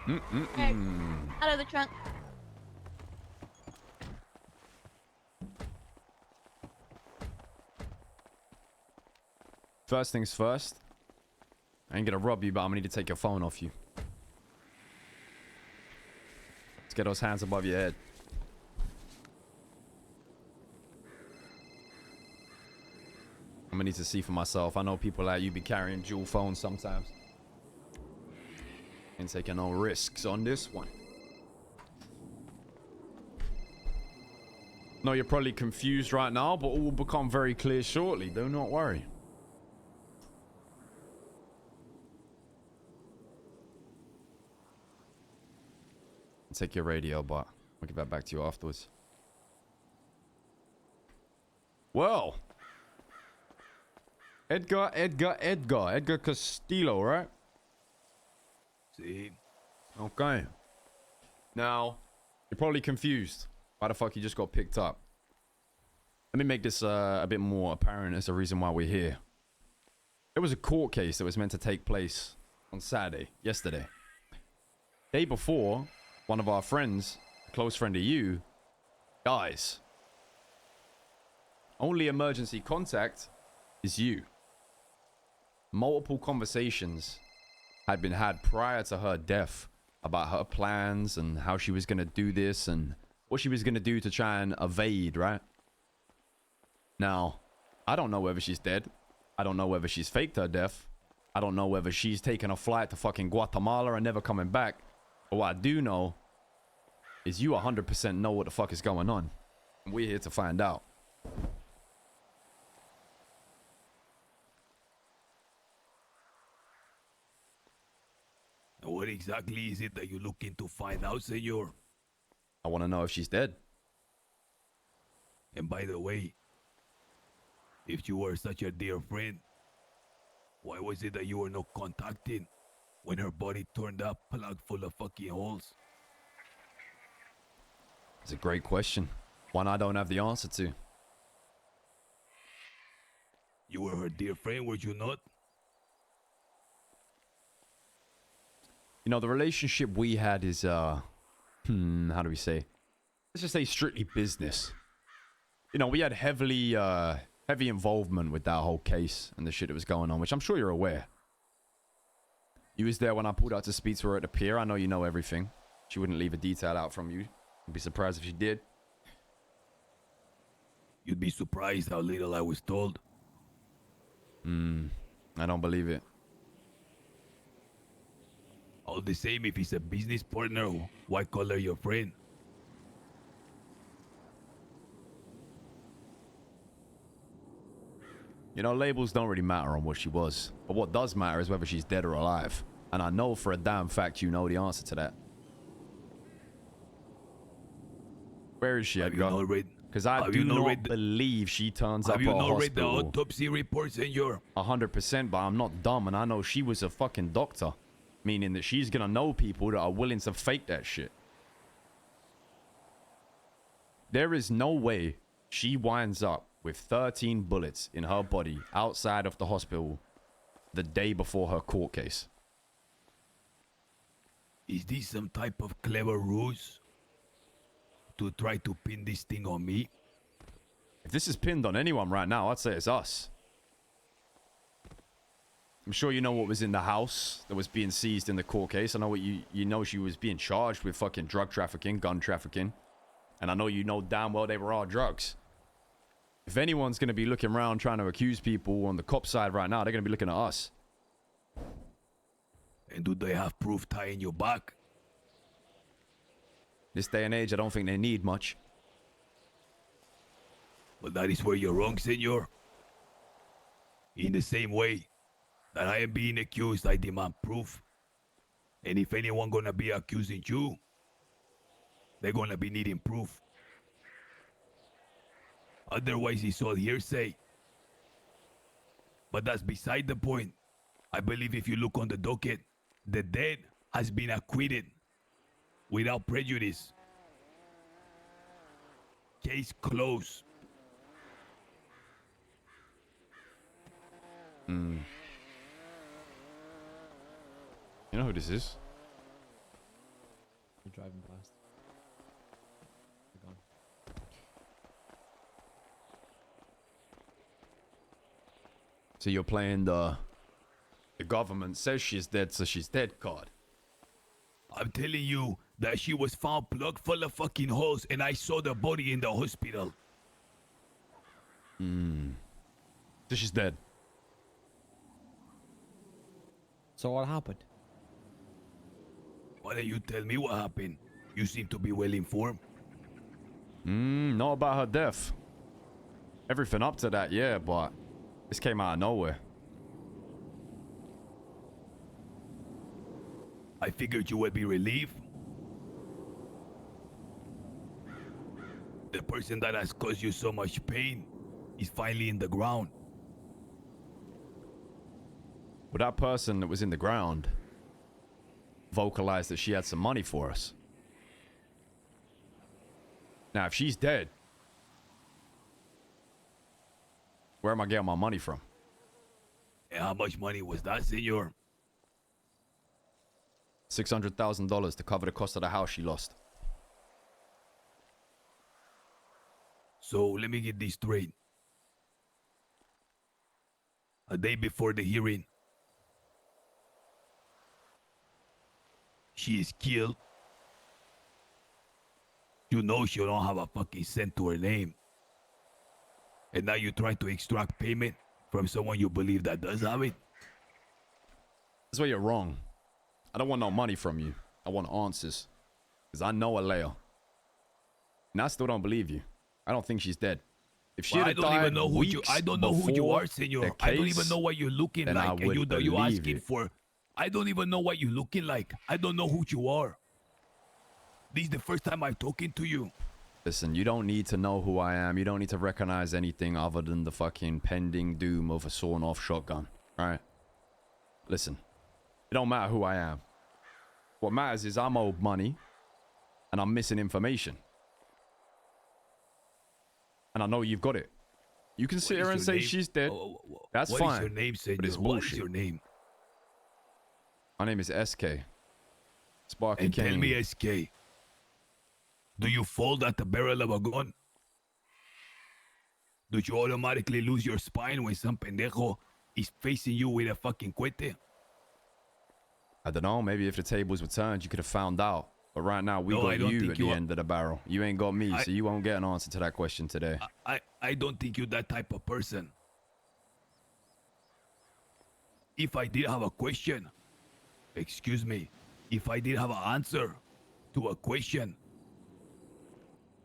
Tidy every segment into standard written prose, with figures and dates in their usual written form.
Alright, out of the trunk. First things first. I ain't gonna rob you, but I'm gonna need to take your phone off you. Let's get those hands above your head. I'm gonna need to see for myself. I know people like you be carrying dual phones sometimes. Ain't taking no risks on this one. No, you're probably confused right now, but all will become very clear shortly. Do not worry. Take your radio, but I'll give that back to you afterwards. Well. Edgar Castillo, right? See? Okay. Now, you're probably confused. Why the fuck you just got picked up? Let me make this a bit more apparent as the reason why we're here. There was a court case that was meant to take place on Saturday, yesterday. Day before, one of our friends, a close friend of you, dies. Only emergency contact is you. Multiple conversations had been had prior to her death about her plans and how she was going to do this and what she was going to do to try and evade, right? Now, I don't know whether she's dead. I don't know whether she's faked her death. I don't know whether she's taken a flight to fucking Guatemala and never coming back. But what I do know is you 100% know what the fuck is going on. And we're here to find out. What exactly is it that you're looking to find out, senor? I want to know if she's dead. And by the way, if you were such a dear friend, why was it that you were not contacting when her body turned up plugged full of fucking holes? It's a great question. One I don't have the answer to. You were her dear friend, were you not? You know, the relationship we had is, how do we say? Let's just say strictly business. You know, we had heavy involvement with that whole case and the shit that was going on, which I'm sure you're aware. You was there when I pulled out to speak to her at the pier. I know you know everything. She wouldn't leave a detail out from you. I'd be surprised if she did. You'd be surprised how little I was told. I don't believe it. All the same, if he's a business partner, why call her your friend? You know, labels don't really matter on what she was. But what does matter is whether she's dead or alive. And I know for a damn fact you know the answer to that. Where is she, Edgar? Because I do not believe she turns up at a hospital. Have you not read the autopsy report, senor? 100%, but I'm not dumb, and I know she was a fucking doctor. Meaning that she's gonna know people that are willing to fake that shit. There is no way she winds up with 13 bullets in her body outside of the hospital the day before her court case. Is this some type of clever ruse to try to pin this thing on me? If this is pinned on anyone right now, I'd say it's us. I'm sure you know what was in the house that was being seized in the court case. I know what you know she was being charged with fucking drug trafficking, gun trafficking. And I know you know damn well they were all drugs. If anyone's going to be looking around trying to accuse people on the cop side right now, they're going to be looking at us. And do they have proof tying you back? This day and age, I don't think they need much. But that is where you're wrong, senor. In the same way that I am being accused, I demand proof. And if anyone gonna be accusing you, they're gonna be needing proof. Otherwise, it's all hearsay. But that's beside the point. I believe if you look on the docket, the dead has been acquitted without prejudice. Case closed. You know who this is? You're driving past. They're gone. So you're playing the government says she's dead, so she's dead card. I'm telling you that she was found plugged full of fucking holes and I saw the body in the hospital. So she's dead. So what happened? Why don't you tell me what happened? You seem to be well informed. Not about her death. Everything up to that, yeah, but this came out of nowhere. I figured you would be relieved. The person that has caused you so much pain is finally in the ground. But that person that was in the ground vocalized that she had some money for us. Now, if she's dead, where am I getting my money from? And how much money was that, senor? $600,000 to cover the cost of the house she lost. So let me get this straight. A day before the hearing, she is killed. You know she don't have a fucking cent to her name. And now you try to extract payment from someone you believe that does have it? That's where you're wrong. I don't want no money from you. I want answers. Because I know Aaliyah. And I still don't believe you. I don't think she's dead. If she Well, I had don't died even know who you. weeks I don't know who you before are, senor. the I don't even case, know what you're looking then I like, and would you believe asking it. for. I don't even know what you're looking like. I don't know who you are. This is the first time I'm talking to you. Listen, you don't need to know who I am. You don't need to recognize anything other than the fucking pending doom of a sawn-off shotgun. Alright? Listen. It don't matter who I am. What matters is I'm owed money. And I'm missing information. And I know you've got it. You can sit What here is and your say name? she's dead. That's What fine. is your name, senor? But it's What is bullshit. your name? My name is SK. Sparky And Kane. tell me, SK, do you fold at the barrel of a gun? Do you automatically lose your spine when some pendejo is facing you with a fucking cohete? I don't know. Maybe if the tables were turned, you could have found out. But right now, we No, I got don't you think at you the are- end of the barrel. You ain't got me, so you won't get an answer to that question today. I don't think you're that type of person. If I did have a question, excuse me, if I did have an answer to a question,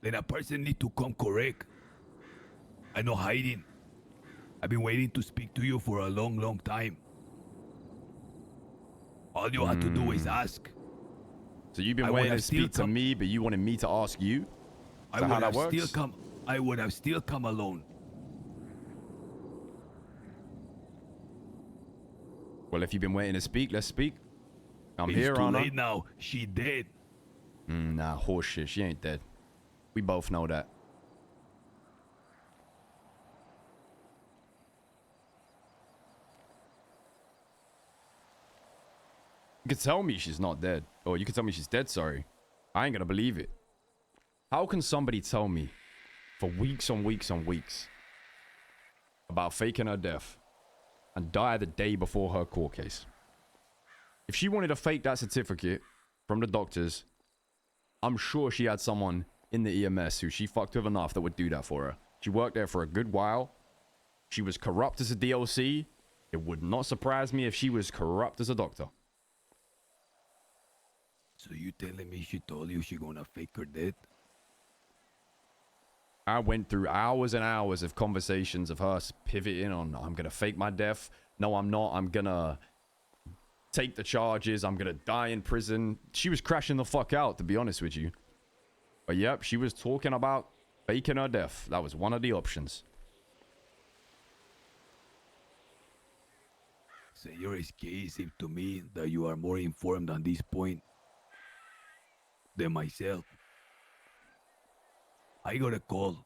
then a person need to come correct. I'm not hiding. I've been waiting to speak to you for a long, long time. All you have to do is ask. So you've been I would waiting have to speak still to come- me, but you wanted me to ask you? I Is that would how that have still works? come. I would have still come alone. Well, if you've been waiting to speak, let's speak. I'm It's here, too Anna. late now. She dead. Nah, horseshit. She ain't dead. We both know that. You could tell me she's not dead. Or you could tell me she's dead, sorry. I ain't gonna believe it. How can somebody tell me for weeks on weeks on weeks about faking her death and die the day before her court case? If she wanted to fake that certificate from the doctors, I'm sure she had someone in the EMS who she fucked with enough that would do that for her. She worked there for a good while. She was corrupt as a DOC. It would not surprise me if she was corrupt as a doctor. So you telling me she told you she gonna fake her death? I went through hours and hours of conversations of her pivoting on, I'm gonna fake my death. No, I'm not. I'm gonna take the charges. I'm gonna die in prison. She was crashing the fuck out, to be honest with you. But yep, she was talking about faking her death. That was one of the options. Senor SK, it seems to me that you are more informed on this point than myself. I got a call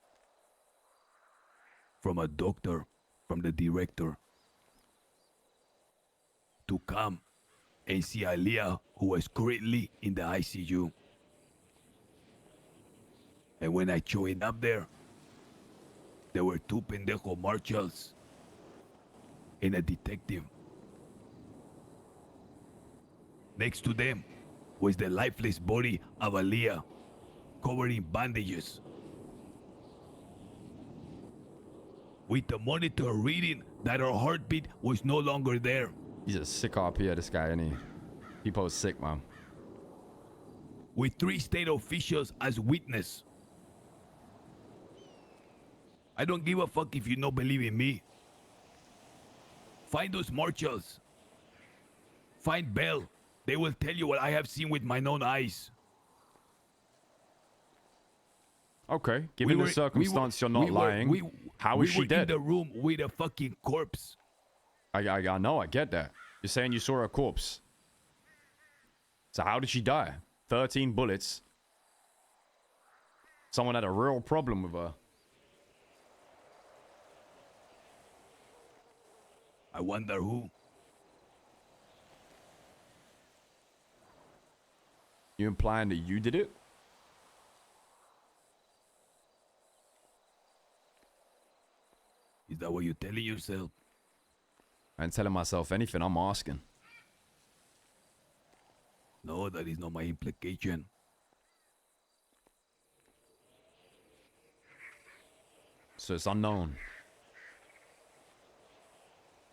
from a doctor, from the director, to come and see Aaliyah, who is currently in the ICU. And when I joined up there were two pendejo marshals and a detective. Next to them was the lifeless body of Aaliyah, covered in bandages. With the monitor reading that her heartbeat was no longer there. He's a sick RP, this guy, isn't he? People's sick, man. With 3 state officials as witness. I don't give a fuck if you don't believe in me. Find those marshals. Find Bell. They will tell you what I have seen with my own eyes. Okay, given the circumstance, you're not lying. How is she dead? We were in the room with a fucking corpse. I know, I get that. You're saying you saw a corpse. So how did she die? 13 bullets. Someone had a real problem with her. I wonder who. You implying that you did it? Is that what you're telling yourself? I ain't telling myself anything, I'm asking. No, that is not my implication. So it's unknown.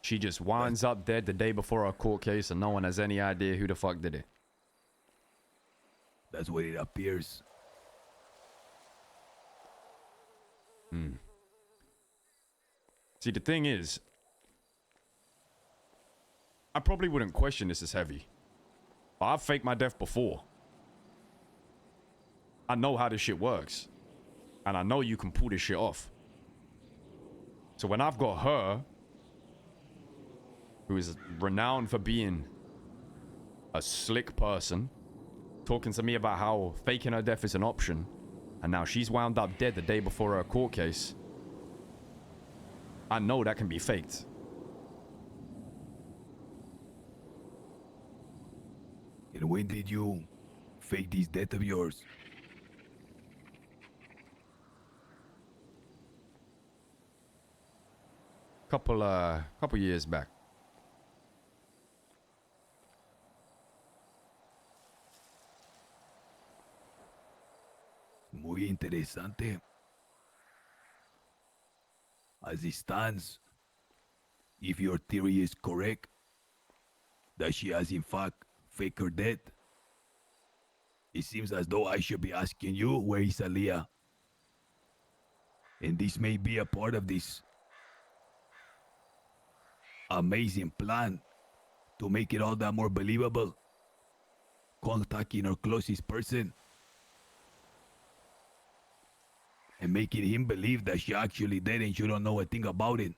She just winds up dead the day before our court case and no one has any idea who the fuck did it. That's what it appears. See, the thing is, I probably wouldn't question this as heavy. But I've faked my death before. I know how this shit works. And I know you can pull this shit off. So when I've got her, who is renowned for being a slick person, talking to me about how faking her death is an option, and now she's wound up dead the day before her court case, I know that can be faked. And when did you fake this death of yours? Couple years back. Muy interesante. As it stands, if your theory is correct, that she has in fact faked her death, it seems as though I should be asking you, where is Aaliyah? And this may be a part of this amazing plan to make it all that more believable. Contacting her closest person and making him believe that she actually dead and you don't know a thing about it.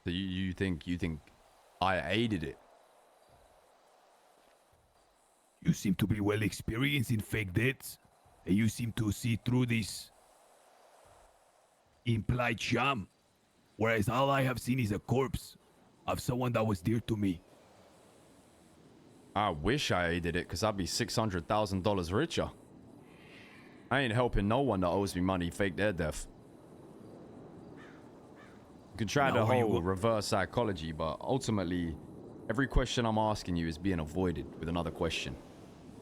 So you think I aided it? You seem to be well experienced in fake deaths, and you seem to see through this implied sham, whereas all I have seen is a corpse of someone that was dear to me. I wish I aided it, because I'd be $600,000 richer. I ain't helping no one that owes me money fake their death. You can try the whole reverse psychology, but ultimately, every question I'm asking you is being avoided with another question.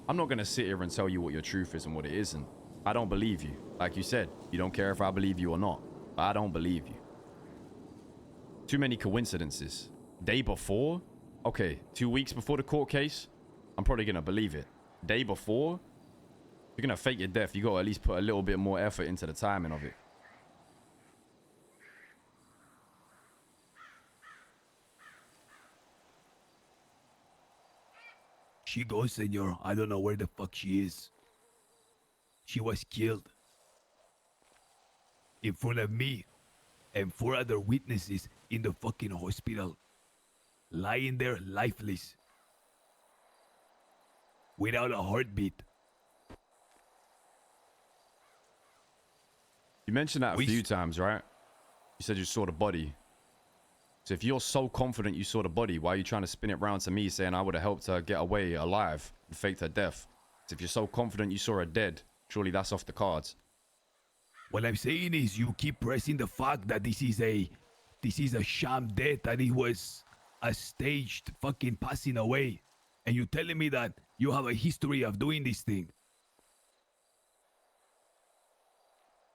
I'm not going to sit here and tell you what your truth is and what it isn't. I don't believe you. Like you said, you don't care if I believe you or not. But I don't believe you. Too many coincidences. Day before? Okay, 2 weeks before the court case? I'm probably going to believe it. Day before? If you're going to fake your death, you got to at least put a little bit more effort into the timing of it. She goes, senor. I don't know where the fuck she is. She was killed in front of me and 4 other witnesses in the fucking hospital, lying there lifeless, without a heartbeat. You mentioned that a few times, right? You said you saw the body. So if you're so confident you saw the body, why are you trying to spin it round to me saying I would have helped her get away alive and faked her death? So if you're so confident you saw her dead, surely that's off the cards. What I'm saying is you keep pressing the fact that this is a sham death, that it was a staged fucking passing away. And you're telling me that you have a history of doing this thing.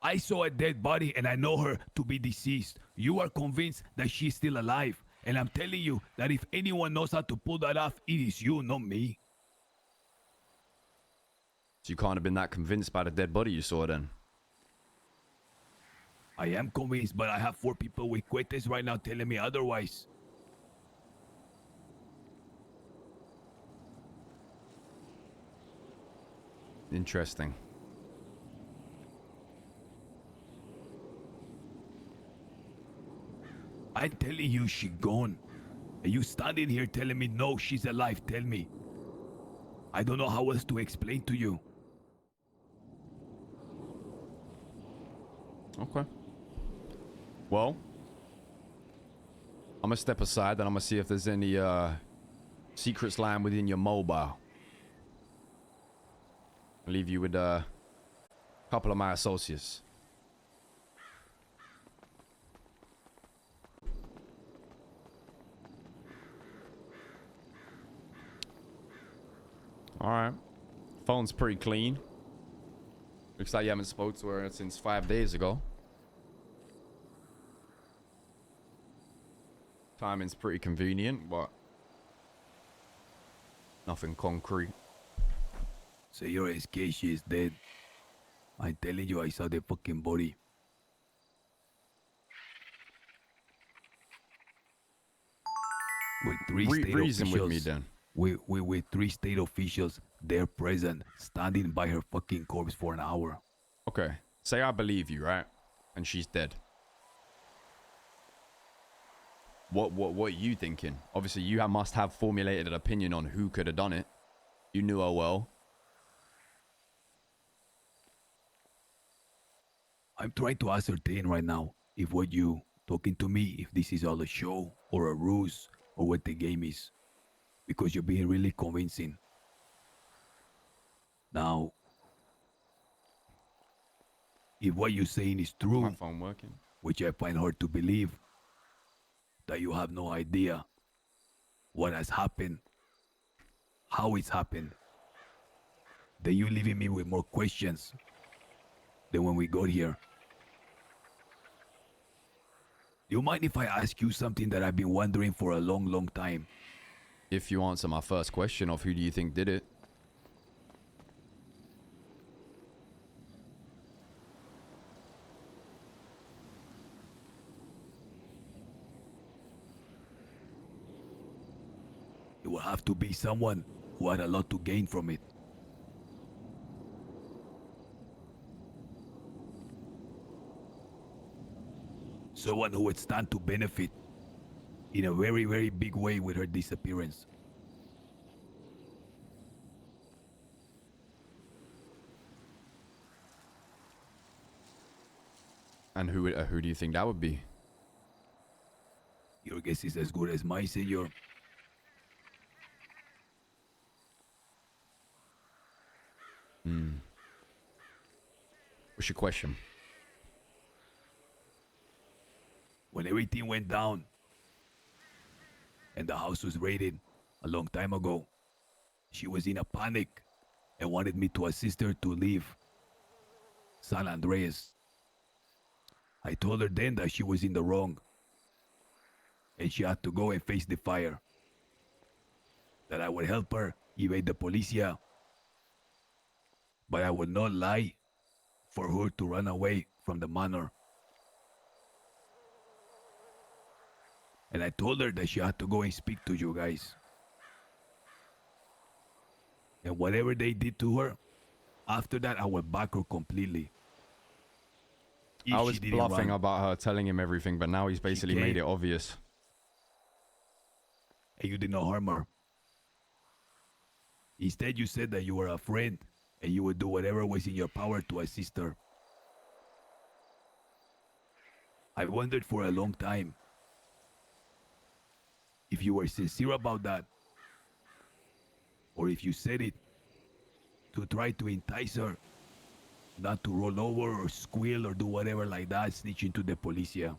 I saw a dead body and I know her to be deceased. You are convinced that she's still alive. And I'm telling you that if anyone knows how to pull that off, it is you, not me. So you can't have been that convinced by the dead body you saw then? I am convinced, but I have 4 people with cohetes right now telling me otherwise. Interesting. I'm telling you she gone. And you standing here telling me no, she's alive. Tell me. I don't know how else to explain to you. Okay. Well, I'm gonna step aside and I'm gonna see if there's any secrets lying within your mobile. I'll leave you with a couple of my associates. Alright. Phone's pretty clean. Looks like you haven't spoke to her since 5 days ago. Timing's pretty convenient, but nothing concrete. Señor, es que she is dead. I'm telling you, I saw the fucking body. With 3 state Reason officials. with me then. With 3 state officials there present, standing by her fucking corpse for an hour. Okay. Say I believe you, right? And she's dead. What are you thinking? Obviously, you must have formulated an opinion on who could have done it. You knew her well. I'm trying to ascertain right now if what you talking to me, if this is all a show or a ruse or what the game is. Because you're being really convincing. Now, if what you're saying is true, My phone working. which I find hard to believe, that you have no idea what has happened, how it's happened, then you're leaving me with more questions than when we got here. Do you mind if I ask you something that I've been wondering for a long, long time? If you answer my first question of who do you think did it. It will have to be someone who had a lot to gain from it. Someone who would stand to benefit in a very, very big way with her disappearance. And who do you think that would be? Your guess is as good as mine, senor. What's your question? When everything went down and the house was raided a long time ago, she was in a panic and wanted me to assist her to leave San Andreas. I told her then that she was in the wrong and she had to go and face the fire. That I would help her evade the policia, but I would not lie for her to run away from the manor. And I told her that she had to go and speak to you guys. And whatever they did to her, after that I would back her completely. If I she was didn't bluffing run. about her telling him everything, but now he's basically made it obvious. And you did not harm her. Instead, you said that you were a friend and you would do whatever was in your power to assist her. I wondered for a long time if you were sincere about that, or if you said it to try to entice her not to roll over or squeal or do whatever like that, snitching to the policia.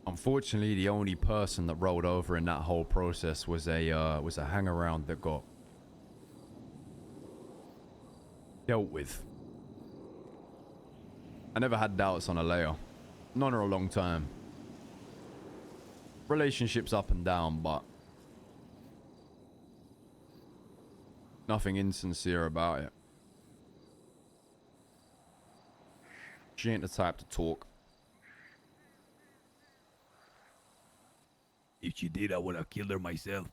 Unfortunately, the only person that rolled over in that whole process was a hangaround that got dealt with. I never had doubts on Aaliyah. Known her a long time. Relationships up and down, but nothing insincere about it. She ain't the type to talk. If she did, I would have killed her myself.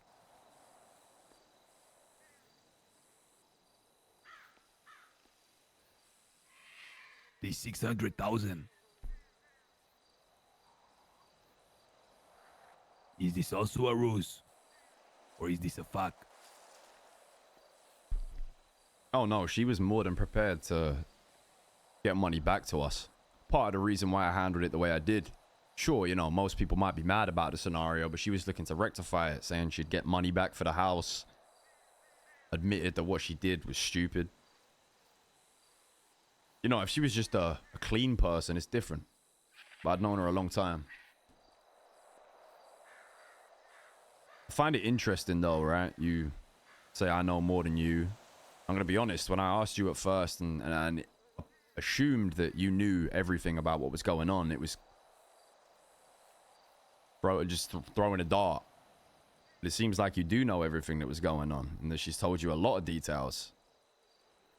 The 600,000. Is this also a ruse? Or is this a fact? Oh no, she was more than prepared to get money back to us. Part of the reason why I handled it the way I did. Sure, you know, most people might be mad about the scenario, but she was looking to rectify it, saying she'd get money back for the house. Admitted that what she did was stupid. You know, if she was just a clean person, it's different. But I'd known her a long time. I find it interesting though, right? You say I know more than you. I'm gonna be honest, when I asked you at first and assumed that you knew everything about what was going on, it was just throwing a dart. But it seems like you do know everything that was going on, and that she's told you a lot of details.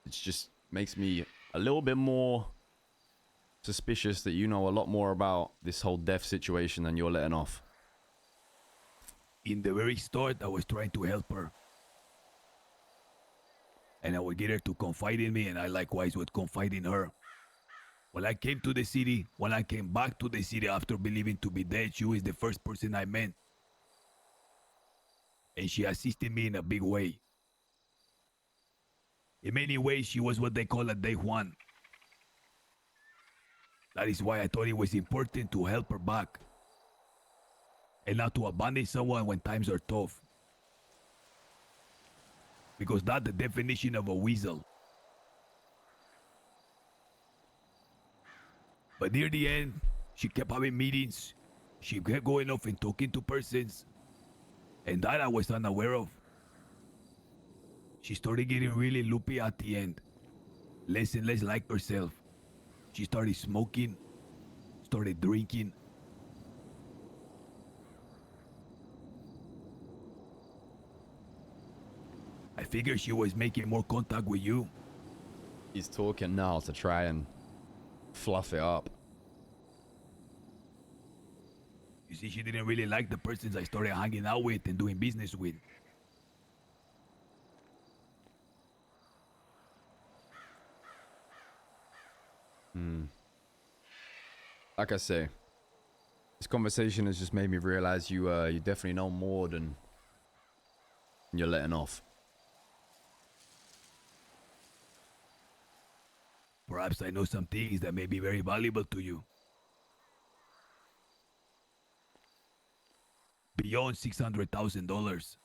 It just makes me a little bit more suspicious that you know a lot more about this whole death situation than you're letting off. In the very start, I was trying to help her. And I would get her to confide in me, and I likewise would confide in her. When I came to the city, when I came back to the city after believing to be dead, she was the first person I met. And she assisted me in a big way. In many ways, she was what they call a day one. That is why I thought it was important to help her back. And not to abandon someone when times are tough. Because that's the definition of a weasel. But near the end, she kept having meetings. She kept going off and talking to persons. And that I was unaware of. She started getting really loopy at the end. Less and less like herself. She started smoking. Started drinking. I figured she was making more contact with you. He's talking now to try and fluff it up. You see, she didn't really like the persons I started hanging out with and doing business with. Like I say, this conversation has just made me realize you definitely know more than you're letting off. Perhaps I know some things that may be very valuable to you. Beyond $600,000.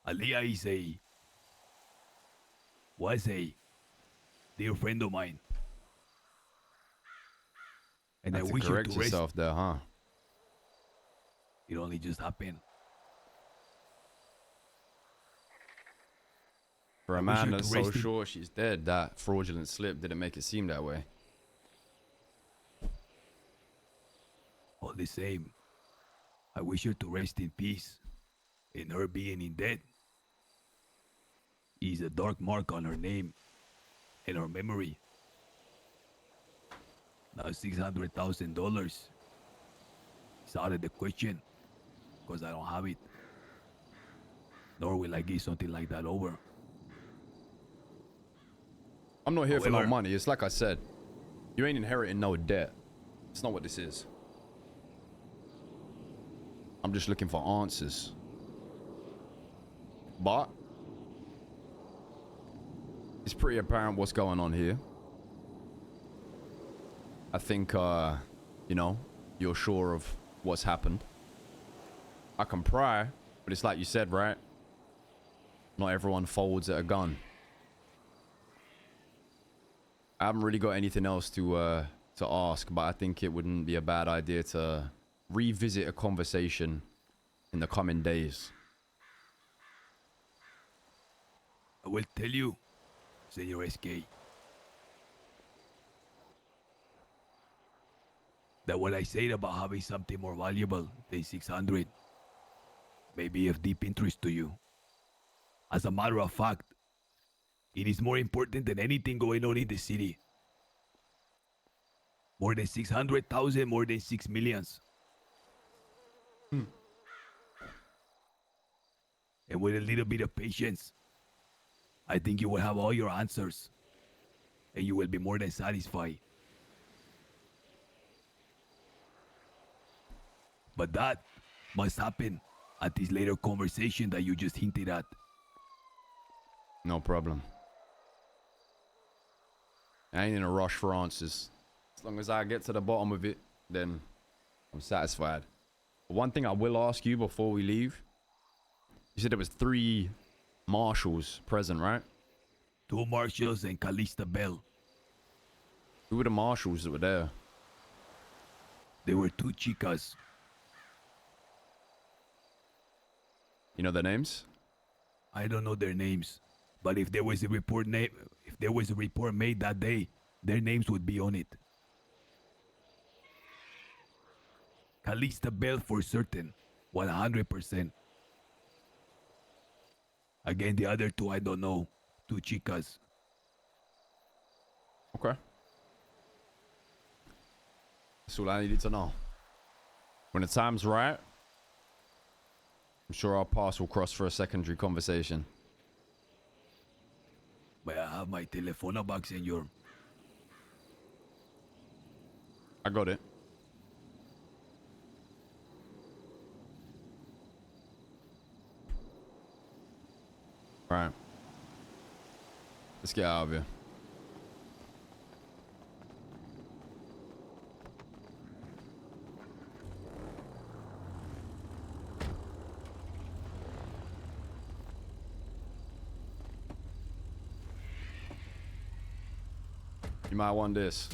Aaliyah was a dear friend of mine. And Have I to wish her correct to rest. yourself there, huh? It only just happened. For I a wish man her that's to so rest in- sure she's dead, that fraudulent slip didn't make it seem that way. All the same, I wish her to rest in peace. And her being in debt is a dark mark on her name and her memory. Now $600,000 is out of the question because I don't have it. Nor will I give something like that over. I'm not here for no However- money. It's like I said. You ain't inheriting no debt. It's not what this is. I'm just looking for answers. But it's pretty apparent what's going on here. I think, you know, you're sure of what's happened. I can pry, but it's like you said, right? Not everyone folds at a gun. I haven't really got anything else to ask, but I think it wouldn't be a bad idea to revisit a conversation in the coming days. I will tell you, Senor SK, that what I said about having something more valuable than 600 may be of deep interest to you. As a matter of fact, it is more important than anything going on in the city. More than 600,000, more than 6 millions. And with a little bit of patience, I think you will have all your answers. And you will be more than satisfied. But that must happen at this later conversation that you just hinted at. No problem. I ain't in a rush for answers. As long as I get to the bottom of it, then I'm satisfied. But one thing I will ask you before we leave. You said there was 3 marshals present, right? 2 marshals and Callista Bell. Who were the marshals that were there? There were 2 chicas. You know their names? I don't know their names, but if there was a report made that day, their names would be on it. Callista Bell for certain, 100%. Again, the other 2 I don't know. 2 chicas. Okay. That's all I needed to know. When the time's right, I'm sure our paths will cross for a secondary conversation. May I have my telephone box, senor? I got it. Alright. Let's get out of here. You might want this.